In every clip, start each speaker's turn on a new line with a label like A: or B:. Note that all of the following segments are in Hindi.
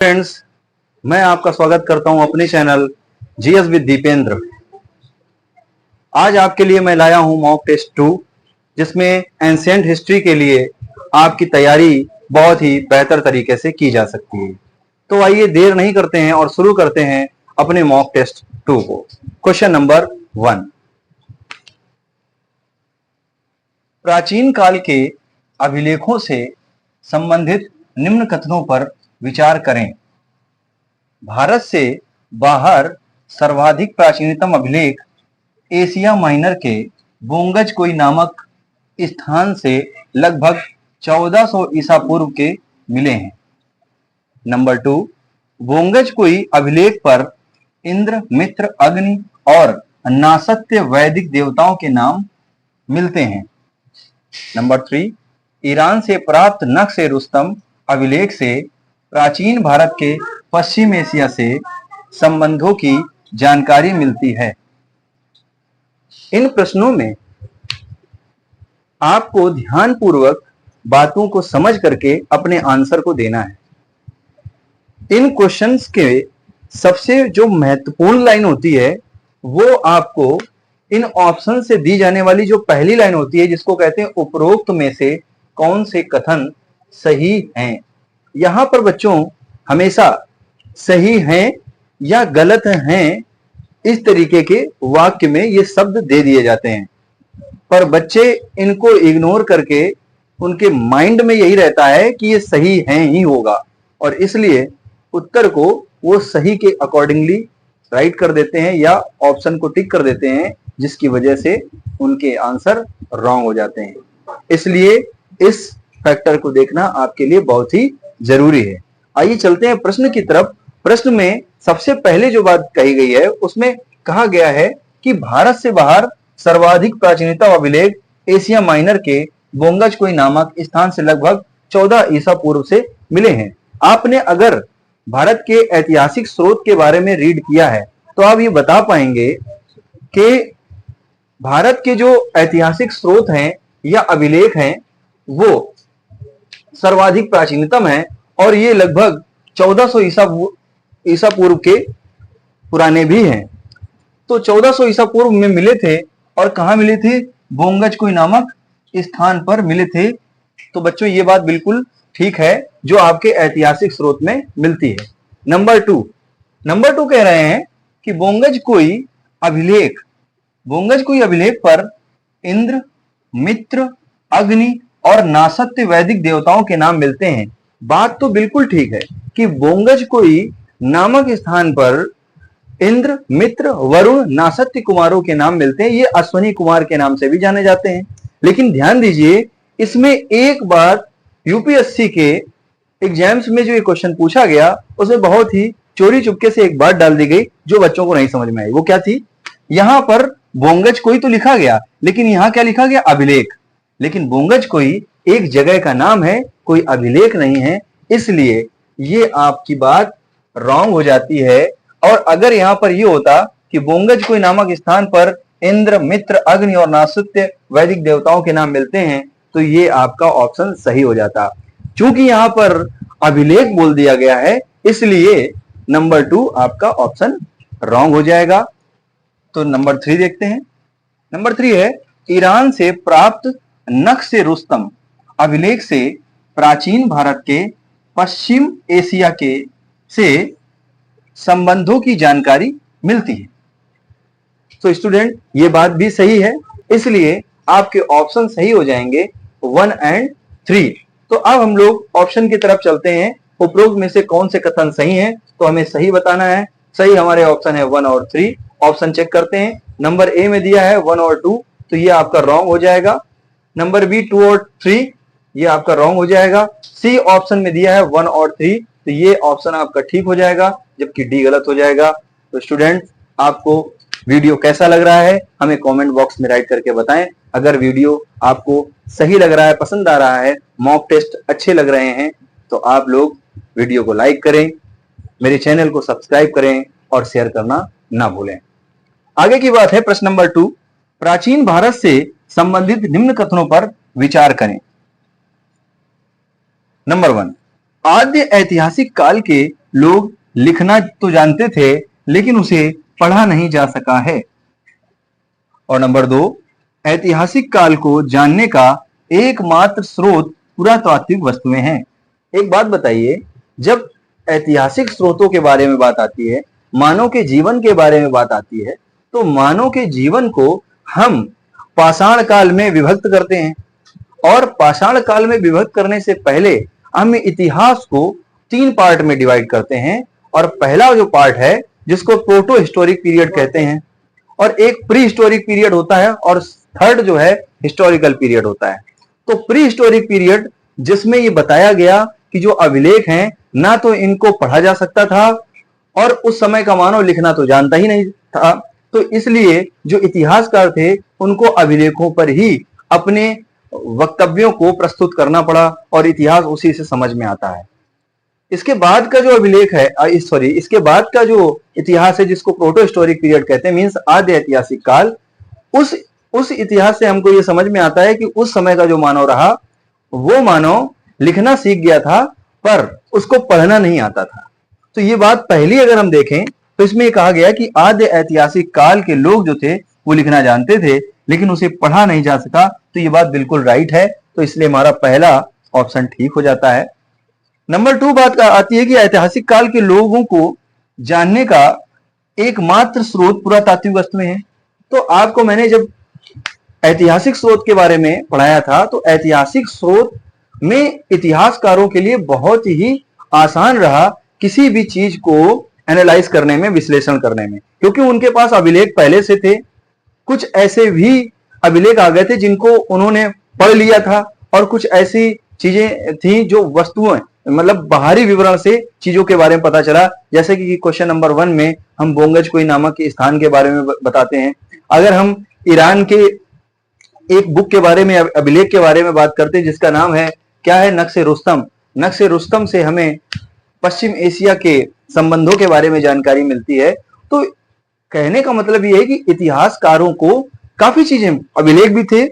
A: फ्रेंड्स, मैं आपका स्वागत करता हूं अपने चैनल जीएस विद दीपेंद्र। आज आपके लिए मैं लाया हूं मॉक टेस्ट 2, जिसमें एंशिएंट हिस्ट्री के लिए आपकी तैयारी बहुत ही बेहतर तरीके से की जा सकती है। तो आइए देर नहीं करते हैं और शुरू करते हैं अपने मॉक टेस्ट 2 को। क्वेश्चन नंबर 1, प्राचीन काल के अभिलेखों से संबंधित निम्न कथनों पर विचार करें। भारत से बाहर सर्वाधिक प्राचीनतम अभिलेख एशिया माइनर के बोंगजकोई नामक स्थान से लगभग 1400 ईसा पूर्व के मिले हैं। नंबर 2, बोंगजकोई अभिलेख पर इंद्र, मित्र, अग्नि और नासत्य वैदिक देवताओं के नाम मिलते हैं। नंबर 3, ईरान से प्राप्त नक्श-ए-रुस्तम अभिलेख से प्राचीन भारत के पश्चिम एशिया से संबंधों की जानकारी मिलती है। इन प्रश्नों में आपको ध्यानपूर्वक बातों को समझ करके अपने आंसर को देना है। इन क्वेश्चंस के सबसे जो महत्वपूर्ण लाइन होती है वो आपको इन ऑप्शन से दी जाने वाली जो पहली लाइन होती है, जिसको कहते हैं उपरोक्त में से कौन से कथन सही हैं। यहां पर बच्चों हमेशा सही हैं या गलत हैं इस तरीके के वाक्य में ये शब्द दे दिए जाते हैं, पर बच्चे इनको इग्नोर करके उनके माइंड में यही रहता है कि ये सही हैं ही होगा, और इसलिए उत्तर को वो सही के अकॉर्डिंगली राइट कर देते हैं या ऑप्शन को टिक कर देते हैं, जिसकी वजह से उनके आंसर रॉन्ग हो जाते हैं। इसलिए इस फैक्टर को देखना आपके लिए बहुत ही जरूरी है। आइए चलते हैं प्रश्न की तरफ। प्रश्न में सबसे पहले जो बात कही गई है उसमें कहा गया है कि भारत से बाहर सर्वाधिक प्राचीनतम अभिलेख एशिया माइनर के बोंगजकोई नामक स्थान से लगभग 14 ईसा पूर्व से मिले हैं। आपने अगर भारत के ऐतिहासिक स्रोत के बारे में रीड किया है तो आप ये बता पाएंगे कि भारत के जो ऐतिहासिक स्रोत हैं या अभिलेख हैं वो सर्वाधिक प्राचीनतम है और ये लगभग 1400 ईसा पूर्व के पुराने भी हैं। तो 1400 ईसा पूर्व में मिले थे और कहां मिले थे? बोंगजकोई नामक स्थान पर मिले थे। तो बच्चों ये बात बिल्कुल ठीक है जो आपके ऐतिहासिक स्रोत में मिलती है। नंबर 2 कह रहे हैं कि बोंगजकोई अभिलेख पर इंद्र, मित्र, अग्नि और नासत्य वैदिक देवताओं के नाम मिलते हैं। बात तो बिल्कुल ठीक है कि बोंगजकोई नामक स्थान पर इंद्र, मित्र, वरुण, नासत्य कुमारों के नाम मिलते हैं। ये अश्वनी कुमार के नाम से भी जाने जाते हैं। लेकिन ध्यान दीजिए, इसमें एक बार यूपीएससी के एग्जाम्स में जो ये क्वेश्चन पूछा गया उसमें बहुत ही चोरी चुपके से एक बात डाल दी गई जो बच्चों को नहीं समझ में आई। वो क्या थी? यहां पर बोंगजकोई तो लिखा गया, लेकिन यहां क्या लिखा गया? अभिलेख। लेकिन बोंगजकोई एक जगह का नाम है, कोई अभिलेख नहीं है, इसलिए ये आपकी बात रॉन्ग हो जाती है। और अगर यहां पर ये होता कि बोंगजकोई नामक स्थान पर इंद्र, मित्र, अग्नि और नासत्य वैदिक देवताओं के नाम मिलते हैं तो ये आपका ऑप्शन सही हो जाता। चूंकि यहां पर अभिलेख बोल दिया गया है इसलिए नंबर 2 आपका ऑप्शन रॉन्ग हो जाएगा। तो नंबर 3 देखते हैं। नंबर 3 है ईरान से प्राप्त नक्श-ए-रुस्तम अभिलेख से प्राचीन भारत के पश्चिम एशिया के से संबंधों की जानकारी मिलती है। तो स्टूडेंट ये बात भी सही है, इसलिए आपके ऑप्शन सही हो जाएंगे 1 और 3। तो अब हम लोग ऑप्शन की तरफ चलते हैं। उपरोक्त में से कौन से कथन सही हैं तो हमें सही बताना है। सही हमारे ऑप्शन है 1 और 3। ऑप्शन चेक करते हैं। नंबर ए में दिया है 1 और 2 तो ये आपका रॉन्ग हो जाएगा। नंबर बी 2 और 3 ये आपका रॉन्ग हो जाएगा। सी ऑप्शन में दिया है 1 और 3 तो ये ऑप्शन आपका ठीक हो जाएगा, जबकि डी गलत हो जाएगा। तो स्टूडेंट आपको वीडियो कैसा लग रहा है हमें कमेंट बॉक्स में राइट करके बताएं। अगर वीडियो आपको सही लग रहा है, पसंद आ रहा है, मॉक टेस्ट अच्छे लग रहे हैं तो आप लोग वीडियो को लाइक करें, मेरे चैनल को सब्सक्राइब करें और शेयर करना ना भूलें। आगे की बात है प्रश्न नंबर 2, प्राचीन भारत से संबंधित निम्न कथनों पर विचार करें। नंबर 1, आद्य ऐतिहासिक काल के लोग लिखना तो जानते थे लेकिन उसे पढ़ा नहीं जा सका है। और नंबर 2, ऐतिहासिक काल को जानने का एकमात्र स्रोत पुरातात्विक वस्तुएं हैं। एक बात बताइए, जब ऐतिहासिक स्रोतों के बारे में बात आती है, मानव के जीवन के बारे में बात आती है, तो मानव के जीवन को हम पाषाण काल में विभक्त करते हैं और पाषाण काल में विभक्त करने से पहले हम इतिहास को 3 पार्ट में डिवाइड करते हैं और पहला जो पार्ट है जिसको प्रोटो हिस्टोरिक पीरियड कहते हैं और एक प्री हिस्टोरिक पीरियड होता है और थर्ड जो है हिस्टोरिकल पीरियड होता है। तो प्री हिस्टोरिक पीरियड जिसमें ये बताया गया कि जो अभिलेख हैं ना तो इनको पढ़ा जा सकता था और उस समय का मानव लिखना तो जानता ही नहीं था, तो इसलिए जो इतिहासकार थे उनको अभिलेखों पर ही अपने वक्तव्यों को प्रस्तुत करना पड़ा और इतिहास उसी से समझ में आता है। इसके बाद का जो अभिलेख है इसके बाद का जो इतिहास है जिसको प्रोटो हिस्टोरिक पीरियड कहते हैं, मींस आद्य ऐतिहासिक काल, उस इतिहास से हमको ये समझ में आता है कि उस समय का जो मानव रहा वो मानव लिखना सीख गया था पर उसको पढ़ना नहीं आता था। तो ये बात पहली अगर हम देखें तो इसमें ये कहा गया कि आद्य ऐतिहासिक काल के लोग जो थे वो लिखना जानते थे लेकिन उसे पढ़ा नहीं जा सका। तो ये बात बिल्कुल राइट है, तो इसलिए हमारा पहला ऑप्शन ठीक हो जाता है। नंबर 2 बात आती है कि ऐतिहासिक काल के लोगों को जानने का एकमात्र स्रोत पुरातात्विक वस्तुएं हैं। तो आपको मैंने जब ऐतिहासिक स्रोत के बारे में पढ़ाया था तो ऐतिहासिक स्रोत में इतिहासकारों के लिए बहुत ही आसान रहा किसी भी चीज को एनालाइज करने में, विश्लेषण करने में, क्योंकि उनके पास अभिलेख पहले से थे। कुछ ऐसे भी अभिलेख आ गए थे जिनको उन्होंने पढ़ लिया था और कुछ ऐसी चीजें थी जो वस्तुएं मतलब बाहरी विवरण से चीजों के बारे में पता चला। जैसे कि क्वेश्चन नंबर 1 में हम बोंगज कोई नामक के स्थान के बारे में बताते हैं। अगर हम ईरान के एक बुक के बारे में, अभिलेख के बारे में बात करते हैं जिसका नाम है क्या है, नक्शे रुस्तम। नक्शे रुस्तम से हमें पश्चिम एशिया के संबंधों के बारे में जानकारी मिलती है। तो कहने का मतलब यह है कि इतिहासकारों को काफी चीजें, अभिलेख भी थे,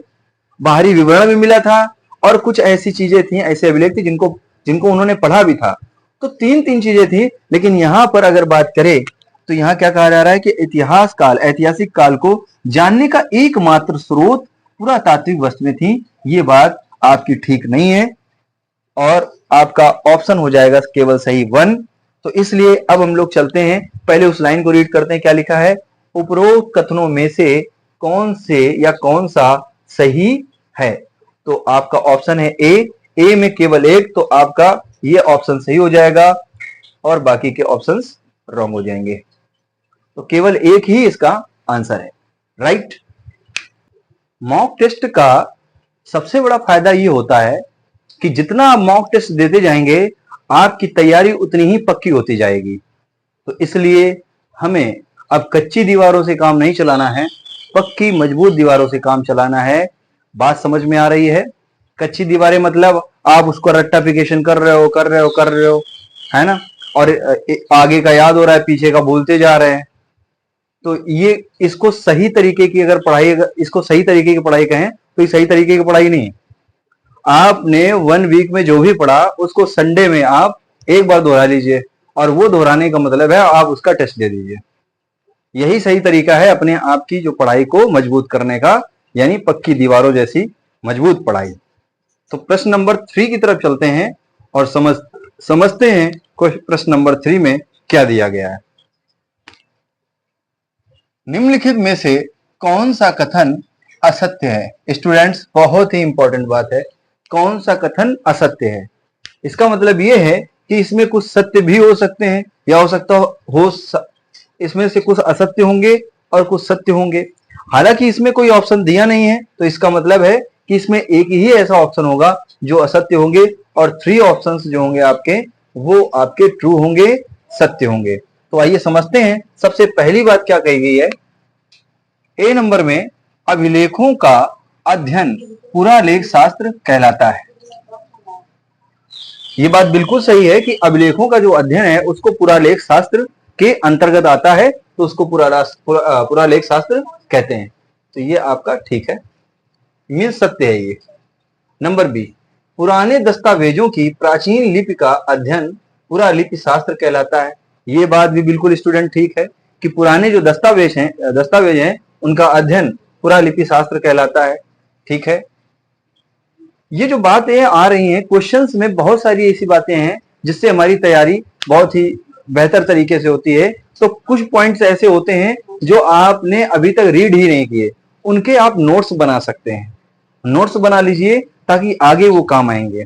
A: बाहरी विवरण भी मिला था और कुछ ऐसी चीजें थी, ऐसे अभिलेख थे जिनको उन्होंने पढ़ा भी था। तो 3 चीजें थी। लेकिन यहां पर अगर बात करें तो यहां क्या कहा जा रहा है कि इतिहास काल, ऐतिहासिक काल को जानने का एकमात्र स्रोत पुरातात्विक वस्तुएं थी। ये बात आपकी ठीक नहीं है और आपका ऑप्शन हो जाएगा केवल सही 1। तो इसलिए अब हम लोग चलते हैं, पहले उस लाइन को रीड करते हैं। क्या लिखा है, उपरोक्त कथनों में से कौन से या कौन सा सही है। तो आपका ऑप्शन है ए में केवल एक, तो आपका ये ऑप्शन सही हो जाएगा और बाकी के ऑप्शंस रॉन्ग हो जाएंगे। तो केवल एक ही इसका आंसर है, राइट। मॉक टेस्ट का सबसे बड़ा फायदा ये होता है कि जितना आप मॉक टेस्ट देते जाएंगे आपकी तैयारी उतनी ही पक्की होती जाएगी। तो इसलिए हमें अब कच्ची दीवारों से काम नहीं चलाना है, पक्की मजबूत दीवारों से काम चलाना है। बात समझ में आ रही है? कच्ची दीवारें मतलब आप उसको रट्टाफिकेशन कर रहे हो, है ना, और आगे का याद हो रहा है, पीछे का भूलते जा रहे हैं। तो ये इसको सही तरीके की अगर पढ़ाई, इसको सही तरीके की पढ़ाई कहें तो ये सही तरीके की पढ़ाई नहीं है। आपने 1 वीक में जो भी पढ़ा उसको संडे में आप एक बार दोहरा लीजिए और वो दोहराने का मतलब है आप उसका टेस्ट दे दीजिए। यही सही तरीका है अपने आप की जो पढ़ाई को मजबूत करने का, यानी पक्की दीवारों जैसी मजबूत पढ़ाई। तो प्रश्न नंबर 3 की तरफ चलते हैं और समझते हैं प्रश्न नंबर 3 में क्या दिया गया है। निम्नलिखित में से कौन सा कथन असत्य है। स्टूडेंट्स, बहुत ही इंपॉर्टेंट बात है, कौन सा कथन असत्य है। इसका मतलब यह है कि इसमें कुछ सत्य भी हो सकते हैं या हो सकता हो इसमें से कुछ असत्य होंगे और कुछ सत्य होंगे। हालांकि इसमें कोई ऑप्शन दिया नहीं है तो इसका मतलब है कि इसमें एक ही ऐसा ऑप्शन होगा जो असत्य होंगे और 3 ऑप्शंस जो होंगे आपके वो आपके ट्रू होंगे, सत्य होंगे। तो आइए समझते हैं। सबसे पहली बात क्या कही गई है, ए नंबर में अभिलेखों का अध्ययन पुरालेख शास्त्र कहलाता है। ये बात बिल्कुल सही है कि अभिलेखों का जो अध्ययन है उसको पुरालेख शास्त्र के अंतर्गत आता है, तो उसको पुरालेख शास्त्र कहते हैं। तो ये आपका ठीक है, मीन सत्य है ये। नंबर बी, पुराने दस्तावेजों की प्राचीन लिपि का अध्ययन पुरा लिपि शास्त्र कहलाता है। ये बात भी बिल्कुल स्टूडेंट ठीक है कि पुराने जो दस्तावेज हैं उनका अध्ययन पुरा लिपि शास्त्र कहलाता है। ठीक है, ये जो बातें आ रही हैं क्वेश्चंस में, बहुत सारी ऐसी बातें हैं जिससे हमारी तैयारी बहुत ही बेहतर तरीके से होती है। तो कुछ पॉइंट्स ऐसे होते हैं जो आपने अभी तक रीड ही नहीं किए, उनके आप नोट्स बना सकते हैं। नोट्स बना लीजिए ताकि आगे वो काम आएंगे।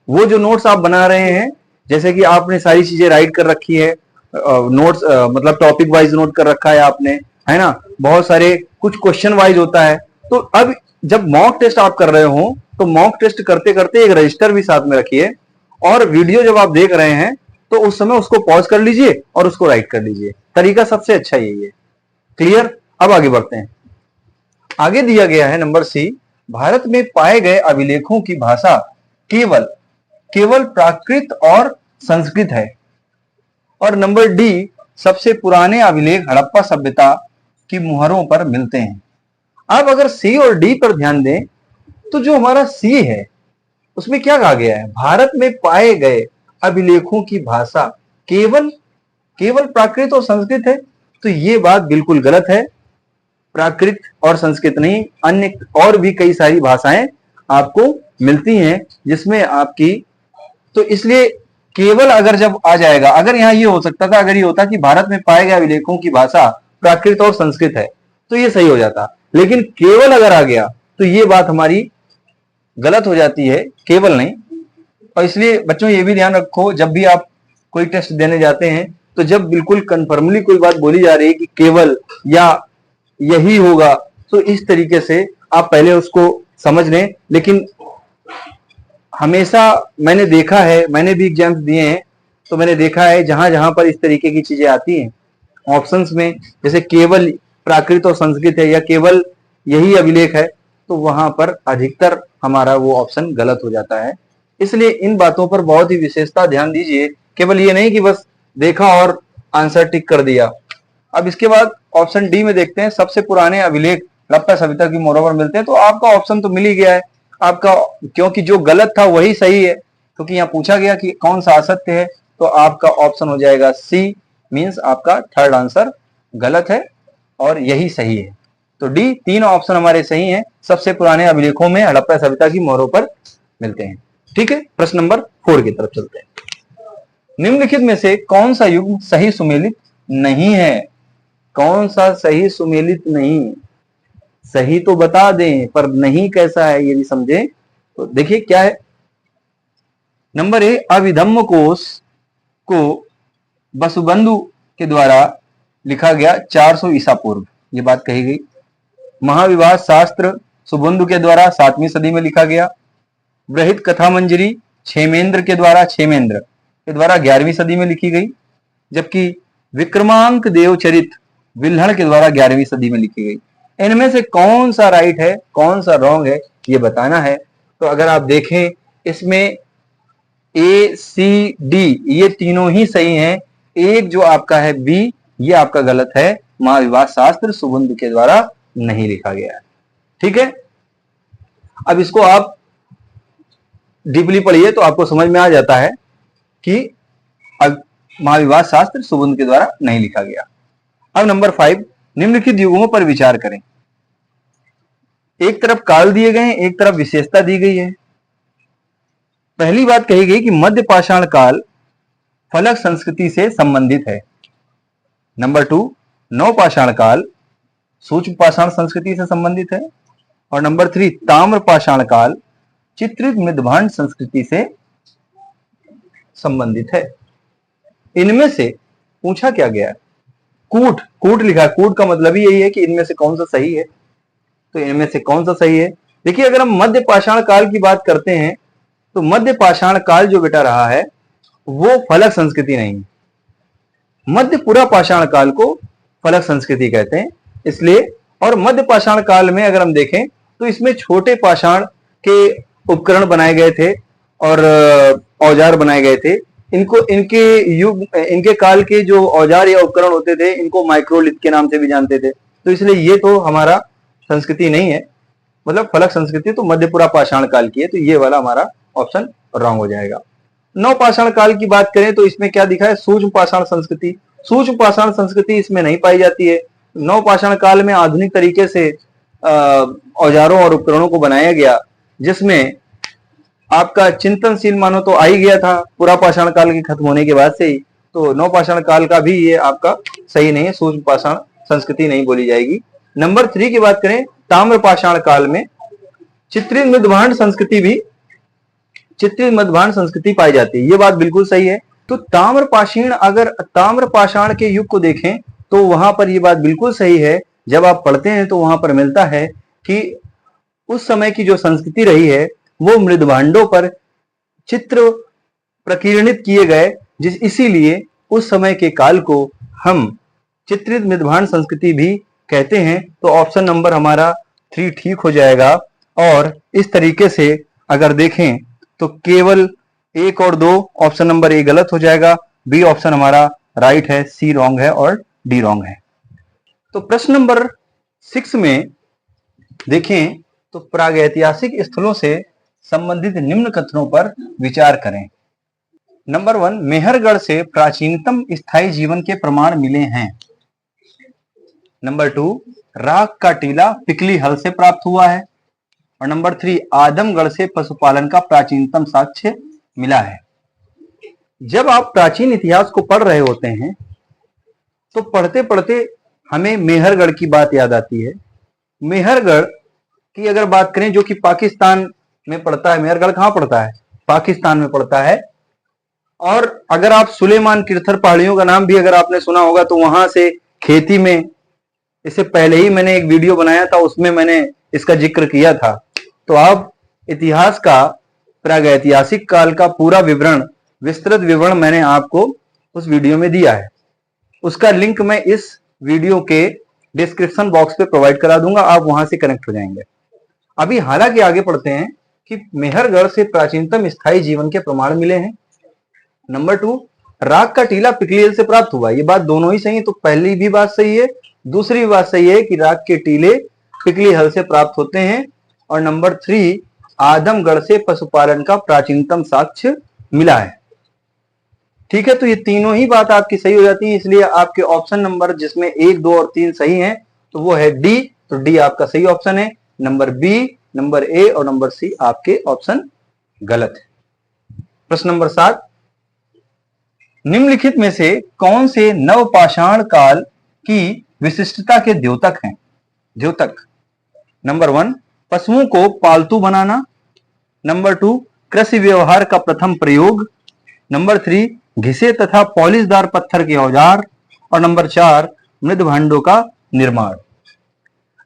A: वो जो नोट्स आप बना रहे हैं, जैसे कि आपने सारी चीजें राइट कर रखी है, नोट्स मतलब टॉपिक वाइज नोट कर रखा है आपने, है ना, बहुत सारे कुछ क्वेश्चन वाइज होता है। तो अब जब मॉक टेस्ट आप कर रहे हो तो मॉक टेस्ट करते करते एक रजिस्टर भी साथ में रखिए, और वीडियो जब आप देख रहे हैं तो उस समय उसको पॉज कर लीजिए और उसको राइट कर लीजिए। तरीका सबसे अच्छा यही है। क्लियर? अब आगे बढ़ते हैं। आगे दिया गया है नंबर सी, भारत में पाए गए अभिलेखों की भाषा केवल प्राकृत और संस्कृत है। और नंबर डी, सबसे पुराने अभिलेख हड़प्पा सभ्यता की मुहरों पर मिलते हैं। अब अगर सी और डी पर ध्यान दें तो जो हमारा सी है उसमें क्या कहा गया है, भारत में पाए गए अभिलेखों की भाषा केवल प्राकृत और संस्कृत है। तो ये बात बिल्कुल गलत है। प्राकृत और संस्कृत नहीं, अन्य और भी कई सारी भाषाएं आपको मिलती हैं जिसमें आपकी, तो इसलिए केवल अगर जब आ जाएगा, अगर यहां ये हो सकता था, अगर ये होता कि भारत में पाए गए अभिलेखों की भाषा प्राकृत और संस्कृत है तो ये सही हो जाता, लेकिन केवल अगर आ गया तो ये बात हमारी गलत हो जाती है, केवल नहीं। और इसलिए बच्चों ये भी ध्यान रखो, जब भी आप कोई टेस्ट देने जाते हैं तो जब बिल्कुल कन्फर्मली कोई बात बोली जा रही है कि केवल या यही होगा, तो इस तरीके से आप पहले उसको समझ लें। लेकिन हमेशा मैंने देखा है, मैंने भी एग्जाम्स दिए हैं, तो मैंने देखा है जहां जहां पर इस तरीके की चीजें आती हैं ऑप्शंस में, जैसे केवल प्राकृत और संस्कृत है या केवल यही अभिलेख है, तो वहां पर अधिकतर हमारा वो ऑप्शन गलत हो जाता है। इसलिए इन बातों पर बहुत ही विशेषता ध्यान दीजिए। केवल ये नहीं कि बस देखा और आंसर टिक कर दिया। अब इसके बाद ऑप्शन डी में देखते हैं, सबसे पुराने अभिलेख हड़प्पा सभ्यता की मोहरों पर मिलते हैं। तो आपका ऑप्शन तो मिल ही गया है आपका, क्योंकि जो गलत था वही सही है, क्योंकि यहाँ पूछा गया कि कौन सा असत्य है, तो आपका ऑप्शन हो जाएगा सी, मींस आपका थर्ड आंसर गलत है और यही सही है। तो डी, तीन ऑप्शन हमारे सही हैं, सबसे पुराने अभिलेखों में हड़प्पा सभ्यता की मोहरों पर मिलते हैं। ठीक है, प्रश्न नंबर 4 की तरफ चलते हैं। निम्नलिखित में से कौन सा युग्म सही सुमेलित नहीं है? कौन सा सही सुमेलित नहीं? सही तो बता दें पर नहीं कैसा है ये भी समझें। तो देखिए क्या है, नंबर ए, अभिधम्म कोश को वसुबंधु के द्वारा लिखा गया 400 ईसा पूर्व, ये बात कही गई। महाविवाद शास्त्र सुबंधु के द्वारा 7वीं सदी में लिखा गया। बृहद कथा मंजरी क्षेमेंद्र के द्वारा 11वीं सदी में लिखी गई, जबकि विक्रमांक देवचरित विल्हण के द्वारा 11वीं सदी में लिखी गई। इनमें से कौन सा राइट है, कौन सा रॉन्ग है, ये बताना है। तो अगर आप देखें इसमें ए, सी, डी ये तीनों ही सही हैं। एक जो आपका है बी, ये आपका गलत है। महाविवाद शास्त्र सुबंधु के द्वारा नहीं लिखा गया है। ठीक है, अब इसको आप डीपली पढ़िए तो आपको समझ में आ जाता है कि महाविवाद शास्त्र सुबंधु के द्वारा नहीं लिखा गया। अब नंबर 5, निम्नलिखित युगों पर विचार करें। एक तरफ काल दिए गए, एक तरफ विशेषता दी गई है। पहली बात कही गई कि मध्य पाषाण काल फलक संस्कृति से संबंधित है। नंबर 2, नव पाषाण काल सूक्ष्म पाषाण संस्कृति से संबंधित है। और नंबर 3, ताम्र पाषाण काल चित्रित मृदभांड संस्कृति से संबंधित है। इनमें से पूछा क्या गया? कूट लिखा है। कूट का मतलब ही यही है कि इनमें से कौन सा सही है। तो इनमें से कौन सा सही है? देखिए, अगर हम मध्य पाषाण काल की बात करते हैं तो मध्य पाषाण काल जो बेटा रहा है वो फलक संस्कृति नहीं है। मध्य पुरा पाषाण काल को फलक संस्कृति कहते हैं। इसलिए, और मध्य पाषाण काल में अगर हम देखें तो इसमें छोटे पाषाण के उपकरण बनाए गए थे और औजार बनाए गए थे। इनके काल के जो औजार या उपकरण होते थे इनको माइक्रोलिथ के नाम से भी जानते थे। तो इसलिए ये तो हमारा संस्कृति नहीं है, मतलब फलक संस्कृति तो मध्यपुरा पाषाण काल की है। तो ये वाला हमारा ऑप्शन रॉन्ग हो जाएगा। नवपाषाण काल की बात करें तो इसमें क्या दिखा है, सूक्ष्म पाषाण संस्कृति। सूक्ष्म पाषाण संस्कृति इसमें नहीं पाई जाती है। नवपाषाण काल में आधुनिक तरीके से औजारों और उपकरणों को बनाया गया, जिसमें आपका चिंतनशील मानो तो आ ही गया था पूरा पाषाण काल के खत्म होने के बाद से ही। तो नवपाषाण काल का भी ये आपका सही नहीं है, सूक्ष्म पाषाण संस्कृति नहीं बोली जाएगी। नंबर 3 की बात करें, ताम्र पाषाण काल में चित्रित मृदभांड संस्कृति भी चित्रित मृदभांड संस्कृति पाई जाती है, ये बात बिल्कुल सही है। तो ताम्र पाषाण के युग को देखें तो वहां पर ये बात बिल्कुल सही है। जब आप पढ़ते हैं तो वहां पर मिलता है कि उस समय की जो संस्कृति रही है वो मृदभांडों पर चित्र प्रकीर्णित किए गए, इसीलिए उस समय के काल को हम चित्रित मृदभांड संस्कृति भी कहते हैं। तो ऑप्शन नंबर हमारा 3 ठीक हो जाएगा। और इस तरीके से अगर देखें तो केवल 1 और 2, ऑप्शन नंबर ए गलत हो जाएगा, बी ऑप्शन हमारा राइट है, सी रॉन्ग है और डी रॉन्ग है। तो प्रश्न नंबर 6 में देखें तो प्रागैतिहासिक स्थलों से संबंधित निम्न कथनों पर विचार करें। नंबर 1, मेहरगढ़ से प्राचीनतम स्थायी जीवन के प्रमाण मिले हैं। नंबर 2, राख का टीला पिकली हल से प्राप्त हुआ है। और नंबर 3, आदमगढ़ से पशुपालन का प्राचीनतम साक्ष्य मिला है। जब आप प्राचीन इतिहास को पढ़ रहे होते हैं तो पढ़ते पढ़ते हमें मेहरगढ़ की बात याद आती है। मेहरगढ़ की अगर बात करें, जो कि पाकिस्तान में पड़ता है, मेहरगढ़ कहां पड़ता है, पाकिस्तान में पड़ता है। और अगर आप सुलेमान किरथर पहाड़ियों का नाम भी अगर आपने सुना होगा तो वहां से खेती में, इससे पहले ही मैंने एक वीडियो बनाया था, उसमें मैंने इसका जिक्र किया था। तो आप इतिहास का, प्रागैतिहासिक काल का पूरा विवरण, विस्तृत विवरण मैंने आपको उस वीडियो में दिया है। उसका लिंक मैं इस वीडियो के डिस्क्रिप्शन बॉक्स पे प्रोवाइड करा दूंगा, आप वहां से कनेक्ट हो जाएंगे। अभी हालांकि आगे पढ़ते हैं कि मेहरगढ़ से प्राचीनतम स्थायी जीवन के प्रमाण मिले हैं। नंबर 2, राख का टीला पिकली हिल से प्राप्त हुआ। ये बात दोनों ही सही है। तो पहली भी बात सही है, दूसरी भी बात सही है कि राख के टीले पिकली हल से प्राप्त होते हैं। और नंबर 3, आदमगढ़ से पशुपालन का प्राचीनतम साक्ष्य मिला है। ठीक है, तो ये तीनों ही बात आपकी सही हो जाती है, इसलिए आपके ऑप्शन नंबर जिसमें 1, 2 और 3 सही हैं तो वो है डी। तो डी आपका सही ऑप्शन है। नंबर बी, नंबर ए और नंबर सी आपके ऑप्शन गलत है। प्रश्न नंबर 7, निम्नलिखित में से कौन से नवपाषाण काल की विशिष्टता के द्योतक हैं? द्योतक, नंबर 1, पशुओं को पालतू बनाना। नंबर 2, कृषि व्यवहार का प्रथम प्रयोग। नंबर 3, घिसे तथा पॉलिशदार पत्थर के औजार। और नंबर 4, मृदभांडों का निर्माण।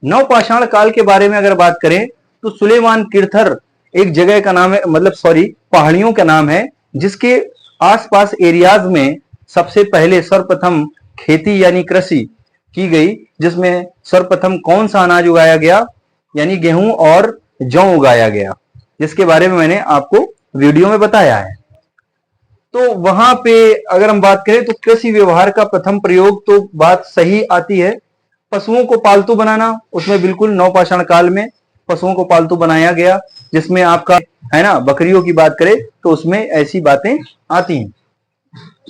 A: नवपाषाण काल के बारे में अगर बात करें तो सुलेमान किरथर एक जगह का नाम है, पहाड़ियों का नाम है, जिसके आसपास एरियाज में सबसे पहले सर्वप्रथम खेती यानी कृषि की गई, जिसमें सर्वप्रथम कौन सा अनाज उगाया गया, यानी गेहूं और जौ उगाया गया, जिसके बारे में मैंने आपको वीडियो में बताया है। तो वहां पे अगर हम बात करें तो कृषि व्यवहार का प्रथम प्रयोग, तो बात सही आती है। पशुओं को पालतू बनाना, उसमें बिल्कुल नवपाषाण काल में पशुओं को पालतू बनाया गया, जिसमें आपका है ना, बकरियों की बात करें तो उसमें ऐसी बातें आती हैं।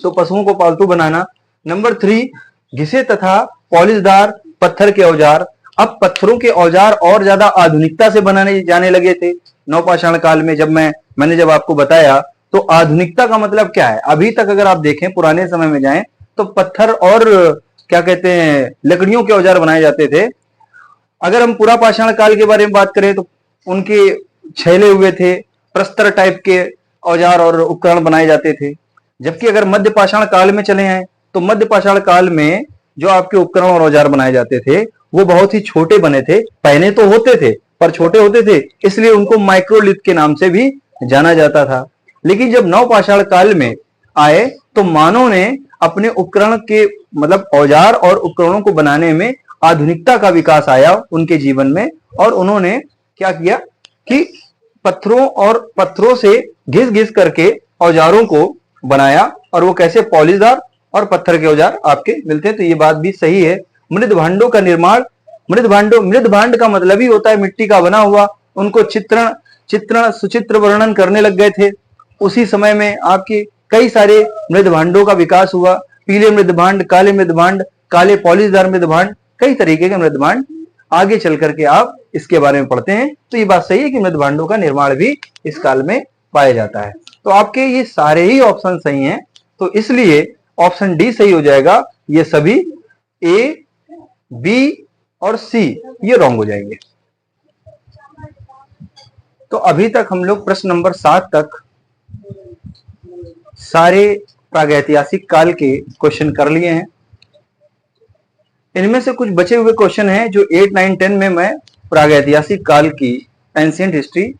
A: तो पशुओं को पालतू बनाना। नंबर 3, घिसे तथा पॉलिशदार पत्थर के औजार। अब पत्थरों के औजार और ज्यादा आधुनिकता से बनाने जाने लगे थे नवपाषाण काल में। जब मैंने जब आपको बताया तो आधुनिकता का मतलब क्या है, अभी तक अगर आप देखें पुराने समय में जाएं तो पत्थर और क्या कहते हैं, लकड़ियों के औजार बनाए जाते थे। अगर हम पूरा पाषाण काल के बारे में बात करें तो उनके छैले हुए थे, प्रस्तर टाइप के औजार और उपकरण बनाए जाते थे। जबकि अगर मध्य पाषाण काल में चले हैं तो मध्य पाषाण काल में जो आपके उपकरण और औजार बनाए जाते थे वो बहुत ही छोटे बने थे। पहने तो होते थे पर छोटे होते थे, इसलिए उनको माइक्रोलिथ के नाम से भी जाना जाता था। लेकिन जब नवपाषाण काल में आए तो मानव ने अपने उपकरण के औजार और उपकरणों को बनाने में आधुनिकता का विकास आया उनके जीवन में, और उन्होंने क्या किया कि पत्थरों से घिस घिस करके औजारों को बनाया, और वो कैसे, पॉलिशदार और पत्थर के औजार आपके मिलते हैं। तो ये बात भी सही है। मृदभांडों का निर्माण, मृदभांड का मतलब ही होता है मिट्टी का बना हुआ, उनको चित्रण चित्रण सुचित्र वर्णन करने लग गए थे। उसी समय में आपके कई सारे मृदभांडों का विकास हुआ। पीले मृदभांड, काले मृदभांड, काले पॉलिशदार मृदभांड, कई तरीके के मृदभांड आगे चल करके आप इसके बारे में पढ़ते हैं। तो ये बात सही है कि मृदभांडों का निर्माण भी इस काल में पाया जाता है। तो आपके ये सारे ही ऑप्शन सही हैं, तो इसलिए ऑप्शन डी सही हो जाएगा। ये सभी ए, बी और सी ये रॉन्ग हो जाएंगे। तो अभी तक हम लोग प्रश्न नंबर 7 तक सारे प्रागैतिहासिक काल के क्वेश्चन कर लिए हैं। इनमें से कुछ बचे हुए क्वेश्चन हैं जो 8, 9, 10 में मैं प्रागैतिहासिक काल की एंशिएंट हिस्ट्री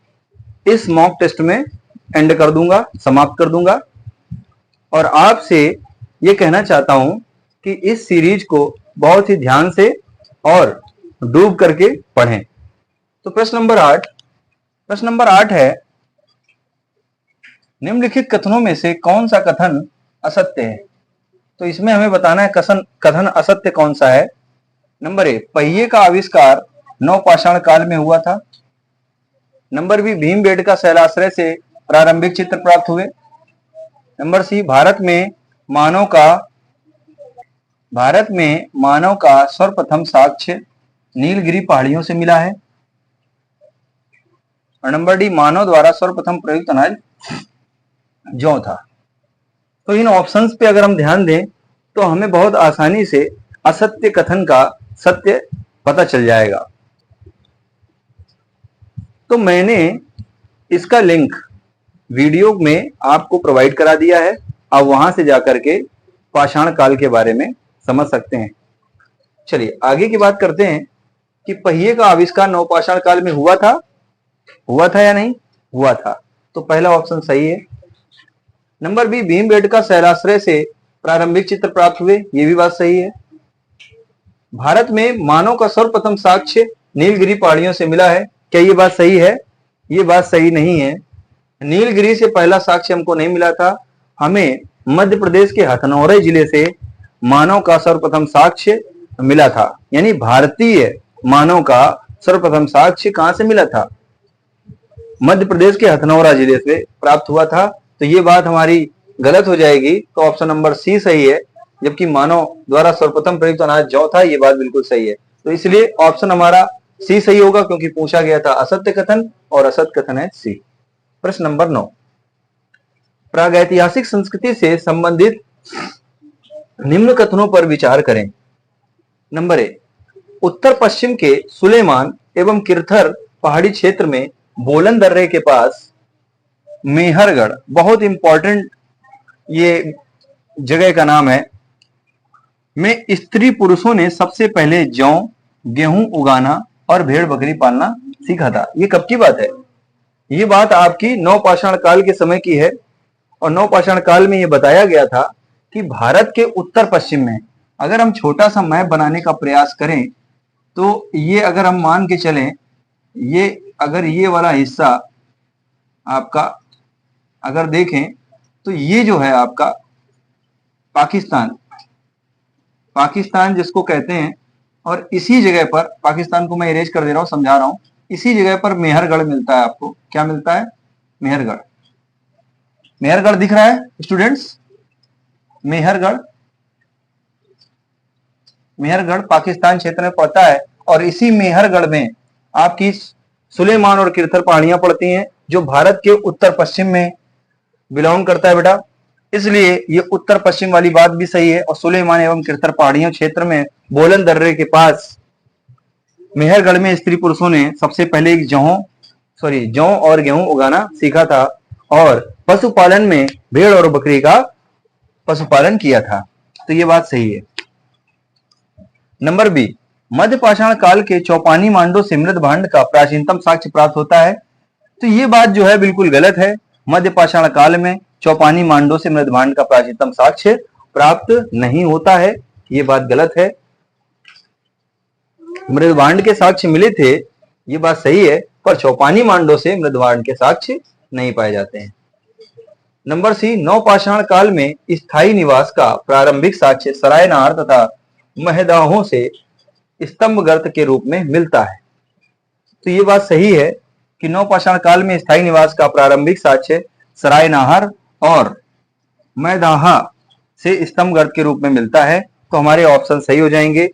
A: इस मॉक टेस्ट में एंड कर दूंगा, समाप्त कर दूंगा। और आपसे ये कहना चाहता हूं कि इस सीरीज को बहुत ही ध्यान से और डूब करके पढ़ें। तो प्रश्न नंबर 8 है, निम्नलिखित कथनों में से कौन सा कथन असत्य है? तो इसमें हमें बताना है कथन असत्य कौन सा है। नंबर ए, पहिए का आविष्कार नवपाषाण काल में हुआ था। नंबर बी, भीमबेटका शैलाश्रय से प्रारंभिक चित्र प्राप्त हुए। नंबर सी, भारत में मानव का सर्वप्रथम साक्ष्य नीलगिरी पहाड़ियों से मिला है। और नंबर डी, मानव द्वारा सर्वप्रथम प्रयुक्त अनाज जौ था। तो इन ऑप्शंस पे अगर हम ध्यान दें तो हमें बहुत आसानी से असत्य कथन का सत्य पता चल जाएगा। तो मैंने इसका लिंक वीडियो में आपको प्रोवाइड करा दिया है। आप वहां से जाकर के पाषाण काल के बारे में समझ सकते हैं। चलिए आगे की बात करते हैं कि पहिए का आविष्कार नवपाषाण काल में हुआ था या नहीं हुआ था। तो पहला ऑप्शन सही है। नंबर बी, भीमबेटका शैलाश्रय से प्रारंभिक चित्र प्राप्त हुए, ये भी बात सही है। भारत में मानव का सर्वप्रथम साक्ष्य नीलगिरी पहाड़ियों से मिला है, क्या ये बात सही है? ये बात सही नहीं है। नीलगिरी से पहला साक्ष्य हमको नहीं मिला था। हमें मध्य प्रदेश के हथनौरा जिले से मानव का सर्वप्रथम साक्ष्य मिला था। यानी भारतीय मानव का सर्वप्रथम साक्ष्य कहां से मिला था? मध्य प्रदेश के हथनौरा जिले से प्राप्त हुआ था। तो ये बात हमारी गलत हो जाएगी। तो ऑप्शन नंबर सी सही है, जबकि मानव द्वारा सर्वप्रथम प्रयुक्त अनाज जौ था, ये बात बिल्कुल सही है। तो इसलिए ऑप्शन हमारा सी सही होगा, क्योंकि पूछा गया था असत्य कथन और असत्य कथन है सी। प्रश्न नंबर 9, प्रागैतिहासिक संस्कृति से संबंधित निम्न कथनों पर विचार करें। नंबर ए, उत्तर पश्चिम के सुलेमान एवं किरथर पहाड़ी क्षेत्र में बोलन दर्रे के पास मेहरगढ़, बहुत इंपॉर्टेंट ये जगह का नाम है, में स्त्री पुरुषों ने सबसे पहले जौ, गेहूं उगाना और भेड़ बकरी पालना सीखा था। ये कब की बात है? ये बात आपकी नवपाषाण काल के समय की है। और नवपाषाण काल में ये बताया गया था कि भारत के उत्तर पश्चिम में, अगर हम छोटा सा मैप बनाने का प्रयास करें तो ये अगर हम मान के चलें, ये वाला हिस्सा आपका अगर देखें तो ये जो है आपका पाकिस्तान जिसको कहते हैं, और इसी जगह पर, पाकिस्तान को मैं इरेज कर दे रहा हूं, समझा रहा हूं, इसी जगह पर मेहरगढ़ मिलता है आपको। क्या मिलता है? मेहरगढ़ दिख रहा है स्टूडेंट्स? मेहरगढ़ पाकिस्तान क्षेत्र में पड़ता है। और इसी मेहरगढ़ में आपकी सुलेमान और किरथर पहाड़ियां पड़ती हैं, जो भारत के उत्तर पश्चिम में बिलोंग करता है बेटा। इसलिए ये उत्तर पश्चिम वाली बात भी सही है। और सुलेमान एवं किरथर पहाड़ियों क्षेत्र में बोलन दर्रे के पास मेहरगढ़ में स्त्री पुरुषों ने सबसे पहले जौ और गेहूं उगाना सीखा था, और पशुपालन में भेड़ और बकरी का पशुपालन किया था। तो ये बात सही है। नंबर बी, मध्य पाषाण काल के चौपानी मांडो से मृदभांड का प्राचीनतम साक्ष्य प्राप्त होता है। तो ये बात जो है बिल्कुल गलत है। मध्य पाषाण काल में चौपानी मांडो से मृदभांड का प्राचीनतम साक्ष्य प्राप्त नहीं होता है, ये बात गलत है। मृदभांड के साक्ष्य मिले थे, ये बात सही है, पर चौपानी मांडो से मृदभांड के साक्ष्य नहीं पाए जाते हैं। नंबर सी, नवपाषाण काल में स्थायी निवास का प्रारंभिक साक्ष्य सरायनार तथा महदाहों से स्तंभ गर्त के रूप में मिलता है। तो ये बात सही है कि नवपाषाण काल में स्थायी निवास का प्रारंभिक साक्ष्य सरायनाहर और मैदाहा से स्तंभगर्त के रूप में मिलता है। तो हमारे ऑप्शन सही हो जाएंगे।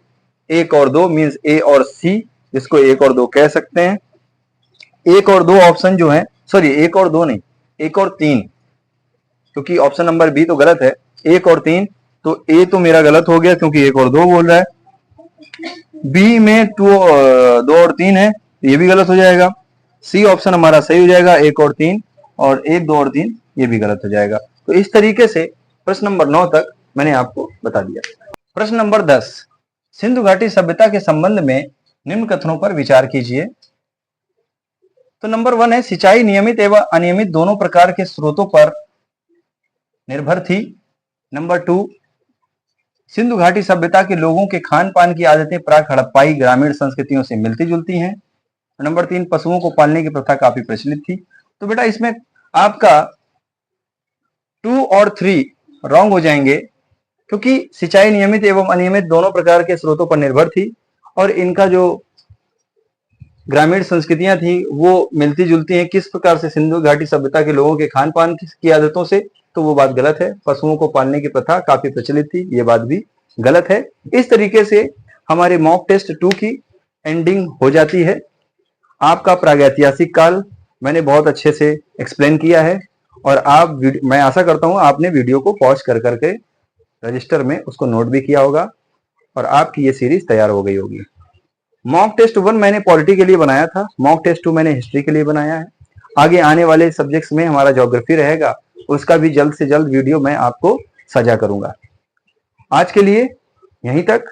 A: 1 और 2 मीन्स ए और सी, जिसको 1 और 2 कह सकते हैं। 1 और 2 ऑप्शन जो है, सॉरी 1 और 2 नहीं, 1 और 3, क्योंकि ऑप्शन नंबर बी तो गलत है। 1 और 3, तो ए तो मेरा गलत हो गया क्योंकि 1 और 2 बोल रहा है। बी में 2 और 3 है, ये भी गलत हो जाएगा। सी ऑप्शन हमारा सही हो जाएगा, 1 और 3, और 1, 2 और 3 ये भी गलत हो जाएगा। तो इस तरीके से प्रश्न नंबर 9 तक मैंने आपको बता दिया। प्रश्न नंबर 10, सिंधु घाटी सभ्यता के संबंध में निम्न कथनों पर विचार कीजिए। तो नंबर 1 है, सिंचाई नियमित एवं अनियमित दोनों प्रकार के स्रोतों पर निर्भर थी। नंबर 2, सिंधु घाटी सभ्यता के लोगों के खान पान की आदतें प्राक हड़प्पाई ग्रामीण संस्कृतियों से मिलती जुलती हैं। नंबर 3, पशुओं को पालने की प्रथा काफी प्रचलित थी। तो बेटा इसमें आपका 2 और 3 रॉन्ग हो जाएंगे, क्योंकि सिंचाई नियमित एवं अनियमित दोनों प्रकार के स्रोतों पर निर्भर थी और इनका जो ग्रामीण संस्कृतियां थी वो मिलती जुलती हैं। किस प्रकार से, सिंधु घाटी सभ्यता के लोगों के खान पान की आदतों से, तो वो बात गलत है। पशुओं को पालने की प्रथा काफी प्रचलित थी, ये बात भी गलत है। इस तरीके से हमारे मॉक टेस्ट 2 की एंडिंग हो जाती है। आपका प्रागैतिहासिक काल मैंने बहुत अच्छे से एक्सप्लेन किया है और मैं आशा करता हूं आपने वीडियो को पॉज कर करके रजिस्टर में उसको नोट भी किया होगा और आपकी ये सीरीज तैयार हो गई होगी। मॉक टेस्ट 1 मैंने पॉलिटी के लिए बनाया था, मॉक टेस्ट 2 मैंने हिस्ट्री के लिए बनाया है। आगे आने वाले सब्जेक्ट्स में हमारा ज्योग्राफी रहेगा, उसका भी जल्द से जल्द वीडियो मैं आपको साझा करूंगा। आज के लिए यहीं तक।